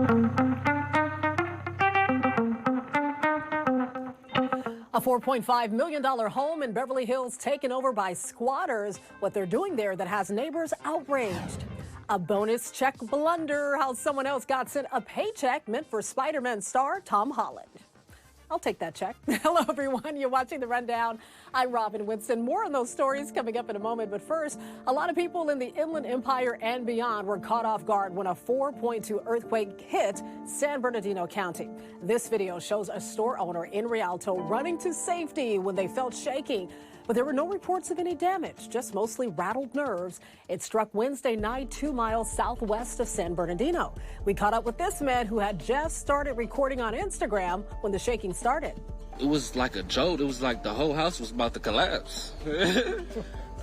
A $4.5 million home in Beverly Hills taken over by squatters. What they're doing there that has neighbors outraged. A bonus check blunder, how someone else got sent a paycheck meant for Spider-Man star Tom Holland. I'll take that check. Hello, everyone. You're watching The Rundown. I'm Robin Winston. More on those stories coming up in a moment. But first, a lot of people in the Inland Empire and beyond were caught off guard when a 4.2 earthquake hit San Bernardino County. This video shows a store owner in Rialto running to safety when they felt shaking. But there were no reports of any damage, just mostly rattled nerves. It struck Wednesday night 2 miles southwest of San Bernardino. We caught up with this man who had just started recording on Instagram when the shaking started. It was like a jolt. It was like the whole house was about to collapse.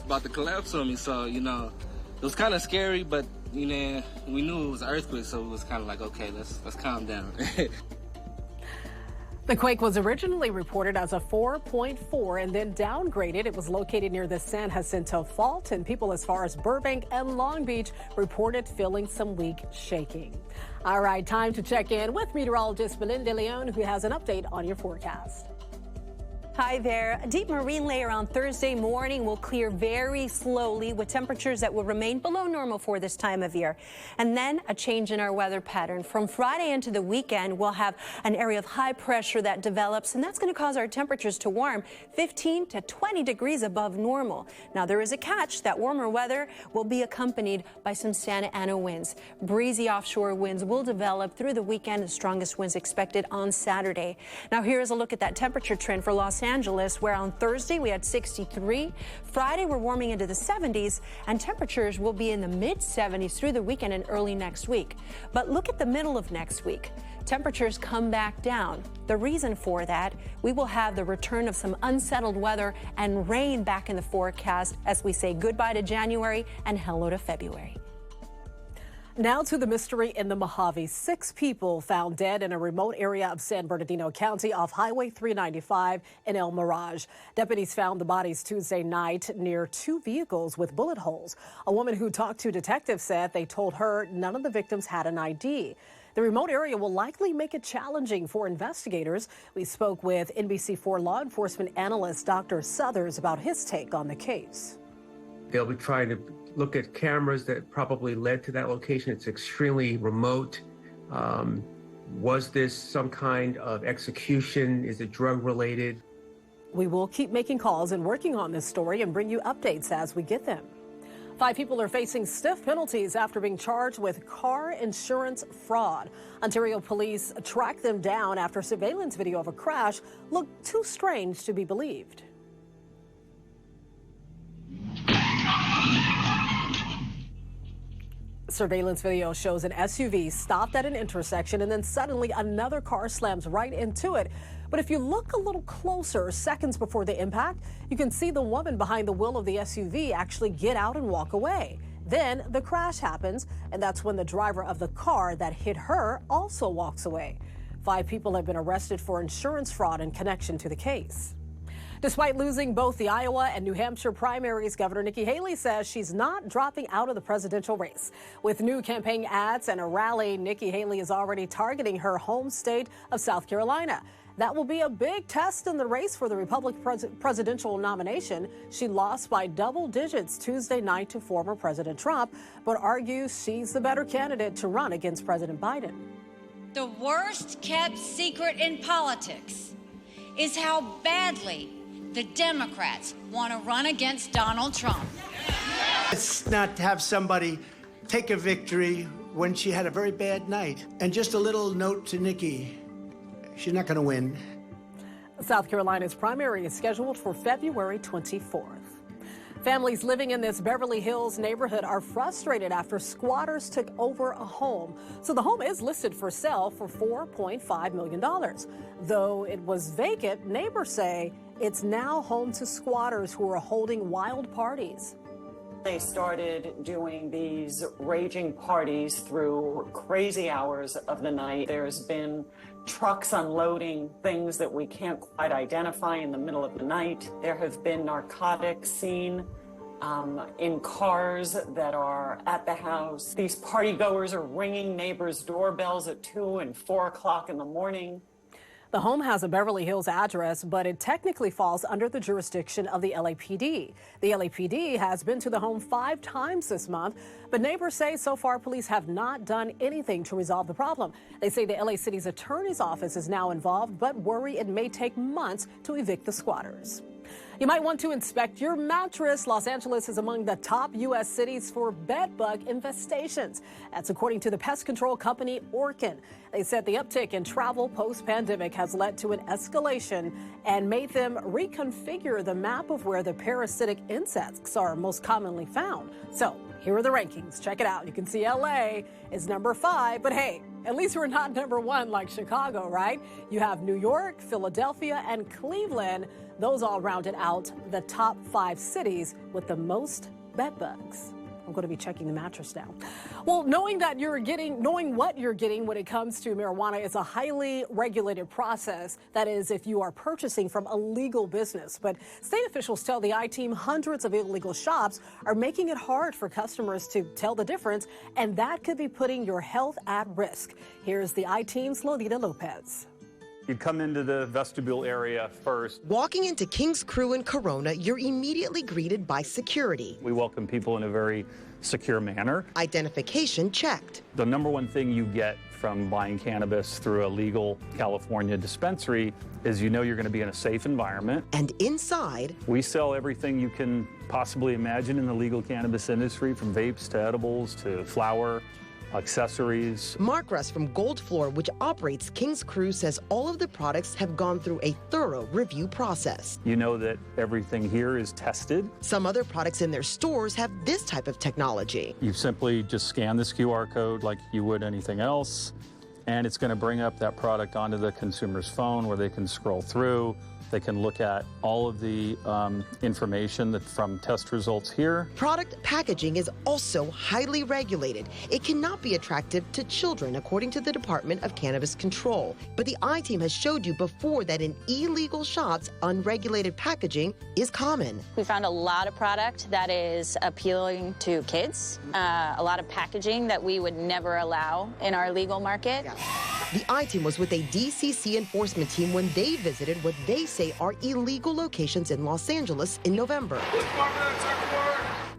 About to collapse on me. So, you know, it was kind of scary, but, you know, we knew it was an earthquake, so it was kind of like, okay, let's calm down. The quake was originally reported as a 4.4 and then downgraded. It was located near the San Jacinto Fault, and people as far as Burbank and Long Beach reported feeling some weak shaking. All right, time to check in with meteorologist Melinda Leon, who has an update on your forecast. Hi there. A deep marine layer on Thursday morning will clear very slowly with temperatures that will remain below normal for this time of year. And then a change in our weather pattern. From Friday into the weekend, we'll have an area of high pressure that develops, and that's going to cause our temperatures to warm 15 to 20 degrees above normal. Now, there is a catch. That warmer weather will be accompanied by some Santa Ana winds. Breezy offshore winds will develop through the weekend, the strongest winds expected on Saturday. Now, here's a look at that temperature trend for Los Angeles, where on Thursday we had 63. Friday we're warming into the 70s, and temperatures will be in the mid-70s through the weekend and early next week. But look at the middle of next week. Temperatures come back down. The reason for that, we will have the return of some unsettled weather and rain back in the forecast as we say goodbye to January and hello to February. Now to the mystery in the Mojave. 6 people found dead in a remote area of San Bernardino County off Highway 395 in El Mirage. Deputies found the bodies Tuesday night near 2 vehicles with bullet holes. A woman who talked to detectives said they told her none of the victims had an ID. The remote area will likely make it challenging for investigators. We spoke with NBC4 law enforcement analyst Dr. Southers about his take on the case. They'll be trying to look at cameras that probably led to that location. It's extremely remote. Was this some kind of execution? Is it drug related? We will keep making calls and working on this story and bring you updates as we get them. 5 people are facing stiff penalties after being charged with car insurance fraud. Ontario police tracked them down after surveillance video of a crash looked too strange to be believed. Surveillance video shows an SUV stopped at an intersection and then suddenly another car slams right into it. But if you look a little closer, seconds before the impact, you can see the woman behind the wheel of the SUV actually get out and walk away. Then the crash happens, and that's when the driver of the car that hit her also walks away. 5 people have been arrested for insurance fraud in connection to the case. Despite losing both the Iowa and New Hampshire primaries, Governor Nikki Haley says she's not dropping out of the presidential race. With new campaign ads and a rally, Nikki Haley is already targeting her home state of South Carolina. That will be a big test in the race for the Republican presidential nomination. She lost by double digits Tuesday night to former President Trump, but argues she's the better candidate to run against President Biden. The worst kept secret in politics is how badly the Democrats want to run against Donald Trump. It's not to have somebody take a victory when she had a very bad night. And just a little note to Nikki, she's not going to win. South Carolina's primary is scheduled for February 24th. Families living in this Beverly Hills neighborhood are frustrated after squatters took over a home. So the home is listed for sale for $4.5 million. Though it was vacant, neighbors say it's now home to squatters who are holding wild parties. They started doing these raging parties through crazy hours of the night. There's been trucks unloading things that we can't quite identify in the middle of the night. There have been narcotics seen in cars that are at the house. These party goers are ringing neighbors' doorbells at 2 and 4 o'clock in the morning. The home has a Beverly Hills address, but it technically falls under the jurisdiction of the LAPD. The LAPD has been to the home 5 times this month, but neighbors say so far police have not done anything to resolve the problem. They say the LA City's attorney's office is now involved, but worry it may take months to evict the squatters. You might want to inspect your mattress. Los Angeles is among the top U.S. cities for bed bug infestations. That's according to the pest control company Orkin. They said the uptick in travel post-pandemic has led to an escalation and made them reconfigure the map of where the parasitic insects are most commonly found. So here are the rankings. Check it out. You can see L.A. is number 5, but hey, at least we're not number 1 like Chicago, right? You have New York, Philadelphia, and Cleveland. Those all rounded out the top 5 cities with the most bed bugs. I'm going to be checking the mattress now. Well, knowing what you're getting when it comes to marijuana is a highly regulated process. That is, if you are purchasing from a legal business. But state officials tell the I-Team hundreds of illegal shops are making it hard for customers to tell the difference, and that could be putting your health at risk. Here's the I-Team's Lolita Lopez. You come into the vestibule area first. Walking into King's Crew in Corona, you're immediately greeted by security. We welcome people in a very secure manner. Identification checked. The number one thing you get from buying cannabis through a legal California dispensary is you're going to be in a safe environment. And inside, we sell everything you can possibly imagine in the legal cannabis industry, from vapes to edibles to flower, accessories. Mark Russ from Gold Floor, which operates King's Crew, says all of the products have gone through a thorough review process. You know that everything here is tested. Some other products in their stores have this type of technology. You simply just scan this QR code like you would anything else, and it's going to bring up that product onto the consumer's phone where they can scroll through. They can look at all of the information from test results here. Product packaging is also highly regulated. It cannot be attractive to children, according to the Department of Cannabis Control. But the I-Team has showed you before that in illegal shops, unregulated packaging is common. We found a lot of product that is appealing to kids, a lot of packaging that we would never allow in our legal market. The I-Team was with a DCC enforcement team when they visited what they say are illegal locations in Los Angeles in November.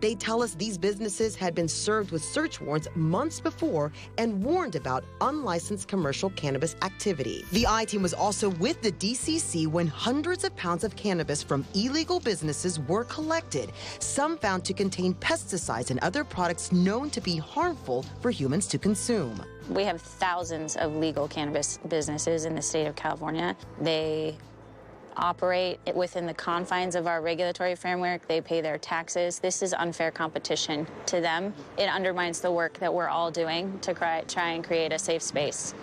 They tell us these businesses had been served with search warrants months before and warned about unlicensed commercial cannabis activity. The I-Team was also with the DCC when hundreds of pounds of cannabis from illegal businesses were collected, some found to contain pesticides and other products known to be harmful for humans to consume. We have thousands of legal cannabis businesses in the state of California. They operate within the confines of our regulatory framework. They pay their taxes. This is unfair competition to them. It undermines the work that we're all doing to try and create a safe space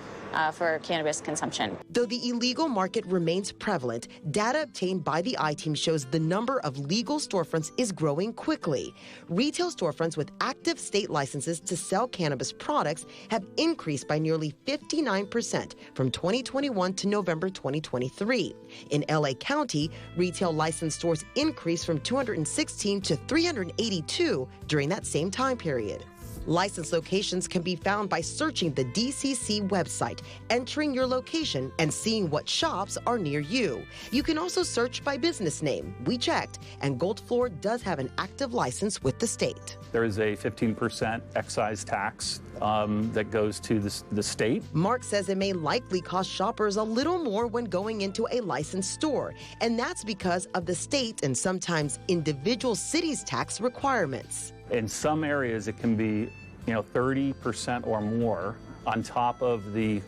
for cannabis consumption. Though the illegal market remains prevalent, data obtained by the I-Team shows the number of legal storefronts is growing quickly. Retail storefronts with active state licenses to sell cannabis products have increased by nearly 59% from 2021 to November 2023. In LA County, retail licensed stores increased from 216 to 382 during that same time period. Licensed locations can be found by searching the DCC website, entering your location, and seeing what shops are near you. You can also search by business name. We checked, and Gold Floor does have an active license with the state. There is a 15% excise tax that goes to the state. Mark says it may likely cost shoppers a little more when going into a licensed store, and that's because of the state and sometimes individual cities' tax requirements. In some areas, it can be 30% or more on top of the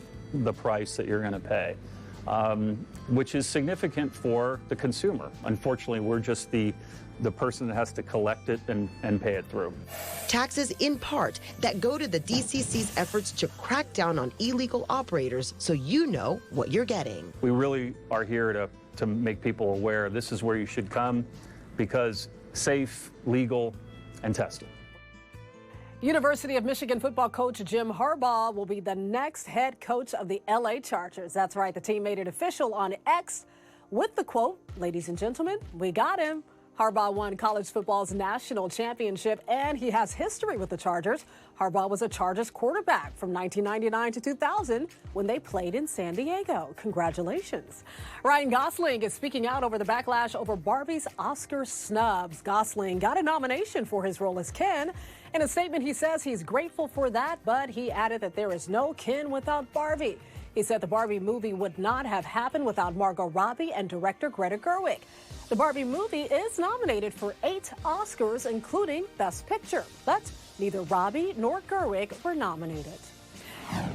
price that you're going to pay, which is significant for the consumer. Unfortunately, we're just the person that has to collect it and pay it through. Taxes, in part, that go to the DCC's efforts to crack down on illegal operators so you know what you're getting. We really are here to make people aware this is where you should come, because safe, legal, and tested. University of Michigan football coach Jim Harbaugh will be the next head coach of the LA Chargers. That's right, the team made it official on X with the quote, "Ladies and gentlemen, we got him." Harbaugh won college football's national championship, and he has history with the Chargers. Harbaugh was a Chargers quarterback from 1999 to 2000 when they played in San Diego. Congratulations. Ryan Gosling is speaking out over the backlash over Barbie's Oscar snubs. Gosling got a nomination for his role as Ken. In a statement, he says he's grateful for that, but he added that there is no Ken without Barbie. He said the Barbie movie would not have happened without Margot Robbie and director Greta Gerwig. The Barbie movie is nominated for 8 Oscars, including Best Picture, but neither Robbie nor Gerwig were nominated.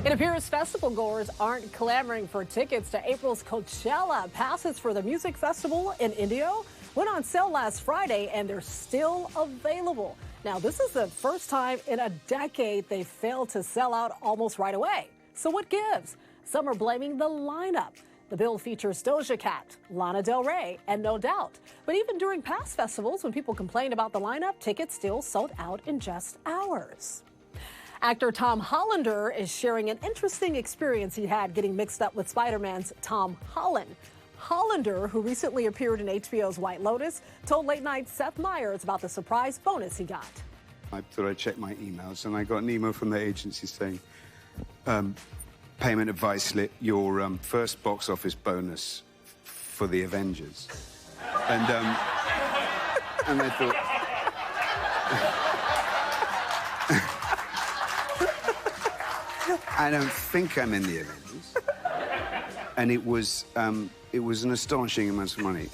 It appears festival goers aren't clamoring for tickets to April's Coachella. Passes for the music festival in Indio went on sale last Friday, and they're still available. Now, this is the first time in a decade they failed to sell out almost right away. So what gives? Some are blaming the lineup. The bill features Doja Cat, Lana Del Rey, and No Doubt. But even during past festivals, when people complained about the lineup, tickets still sold out in just hours. Actor Tom Hollander is sharing an interesting experience he had getting mixed up with Spider-Man's Tom Holland. Hollander, who recently appeared in HBO's White Lotus, told late night Seth Meyers about the surprise bonus he got. I thought I'd check my emails, and I got an email from the agency saying, payment advice slip, your first box office bonus for the Avengers. And I thought... I don't think I'm in the Avengers. And it was an astonishing amount of money.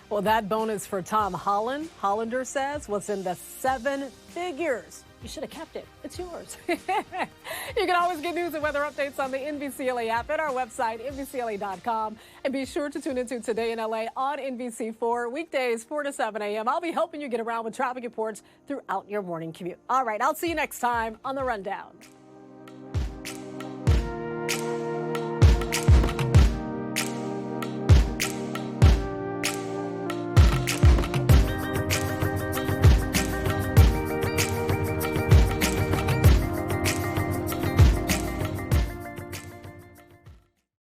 Well, that bonus for Tom Holland, Hollander says, was in the 7 figures. You should have kept it. It's yours. You can always get news and weather updates on the NBCLA app at our website, NBCLA.com. And be sure to tune into Today in LA on NBC4, weekdays 4 to 7 a.m. I'll be helping you get around with traffic reports throughout your morning commute. All right, I'll see you next time on The Rundown.